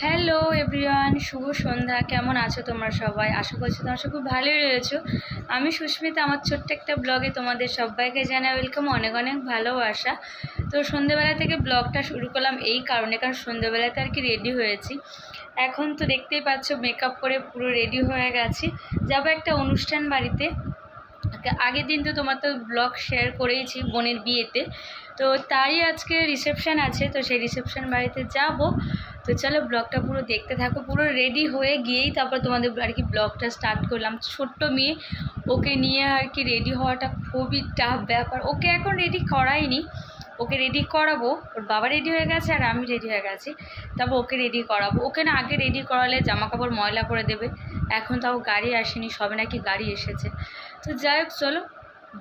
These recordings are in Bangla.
হ্যালো এভরিওয়ান, শুভ সন্ধ্যা। কেমন আছো তোমরা সবাই? আশা করছি তোমরা সব খুব ভালোই রয়েছো। আমি সুস্মিতা, আমার ছোট্ট একটা ব্লগে তোমাদের সবাইকে জানাই ওয়েলকাম, অনেক অনেক ভালোবাসা। তো সন্ধ্যেবেলা থেকে ব্লগটা শুরু করলাম এই কারণে, কারণ সন্ধ্যেবেলাতে আর কি রেডি হয়েছি। এখন তো দেখতেই পাচ্ছ মেকআপ করে পুরো রেডি হয়ে গেছি, যাবো একটা অনুষ্ঠান বাড়িতে। আগের দিন তো তোমার তো ব্লগ শেয়ার করেইছি বোনের বিয়েতে, তো তারই আজকে রিসেপশান আছে, তো সেই রিসেপশান বাড়িতে যাব। তো চলো ব্লগটা পুরো দেখতে থাকো। পুরো রেডি হয়ে গিয়েই তারপর তোমাদের আর কি ব্লগটা স্টার্ট করলাম। ছোট্ট মেয়ে, ওকে নিয়ে আর কি রেডি হওয়াটা খুবই টাফ ব্যাপার। ওকে এখন রেডি করাইনি, ওকে রেডি করাবো। ওর বাবা রেডি হয়ে গেছে আর আমি রেডি হয়ে গেছি, তারপর ওকে রেডি করাবো। ওকে না আগে রেডি করালে জামা কাপড় ময়লা করে দেবে। এখন তাও গাড়ি আসেনি, সবে নাকি গাড়ি এসেছে। তো যাই হোক, চলো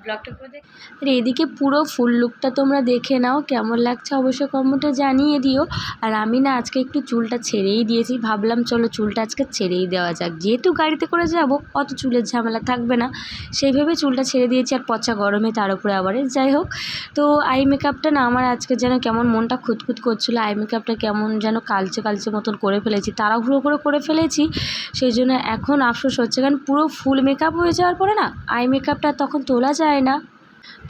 ব্লগটা করে দেখ। আর এদিকে পুরো ফুল লুকটা তোমরা দেখে নাও, কেমন লাগছে অবশ্যই কমেন্টে জানিয়ে দিও। আর আমি না আজকে একটু চুলটা ছেড়েই দিয়েছি, ভাবলাম চলো চুলটা আজকে ছেড়েই দেওয়া যাক, যেহেতু গাড়িতে করে যাব অত চুলের ঝামেলা থাকবে না, সেইভাবে চুলটা ছেড়ে দিয়েছি। আর পচা গরমে তার উপরে আবারে যাই হোক। তো আই মেকআপটা না আমার আজকে যেন কেমন মনটা খুঁতখুত করছিলো, আই মেকআপটা কেমন যেন কালচে কালচে মতন করে ফেলেছি, তাড়াহুড়ো করে ফেলেছি। সেই জন্য এখন আফসোস হচ্ছে, কারণ পুরো ফুল মেকআপ হয়ে যাওয়ার পরে না আই মেকআপটা তখন তোলা যায় না।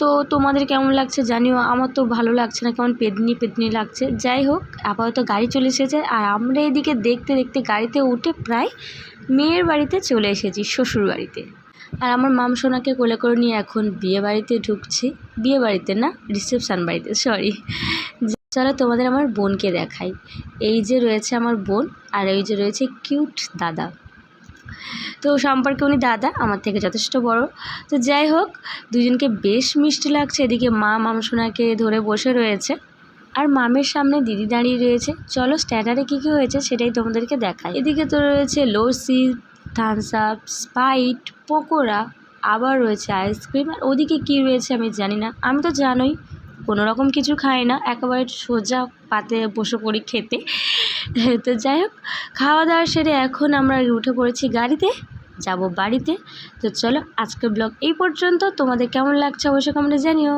তো তোমাদের কেমন লাগছে জানিও, আমার তো ভালো লাগছে না, কেমন পেদনি লাগছে। যাই হোক, আপাতত গাড়ি চলে এসেছে আর আমরা এদিকে দেখতে দেখতে গাড়িতে উঠে প্রায় মেয়ের বাড়িতে চলে এসেছি, শ্বশুর বাড়িতে। আর আমার মামসোনাকে কোলে করে নিয়ে এখন বিয়ে বাড়িতে ঢুকছি। বিয়ে বাড়িতে না, রিসেপশান বাড়িতে, সরি। চলো তোমাদের আমার বোনকে দেখাই। এই যে রয়েছে আমার বোন, আর এই যে রয়েছে কিউট দাদা। তো সম্পর্কে উনি দাদা, আমার থেকে যথেষ্ট বড়। তো যাই হোক, দুজনকে বেশ মিষ্টি লাগছে। এদিকে মা মামসোনাকে ধরে বসে রয়েছে আর মামের সামনে দিদি দাঁড়িয়ে রয়েছে। চলো স্ট্যাটারে কী কী হয়েছে সেটাই তোমাদেরকে দেখাই। এদিকে তো রয়েছে lassi, Thums Up, Sprite, pakora, আবার রয়েছে আইসক্রিম। আর ওদিকে কী রয়েছে আমি জানি না, আমি তো জানোই কোনো রকম কিছু খাই না, একেবারে সোজা পাতে বসে পড়ি খেতে। তো যাই হোক, খাওয়া দাওয়া সেরে এখন আমরা উঠে পড়েছি গাড়িতে, যাব বাড়িতে। তো চলো আজকের ব্লগ এই পর্যন্ত। তোমাদের কেমন লাগছে অবশ্যই কমেন্টে জানিও।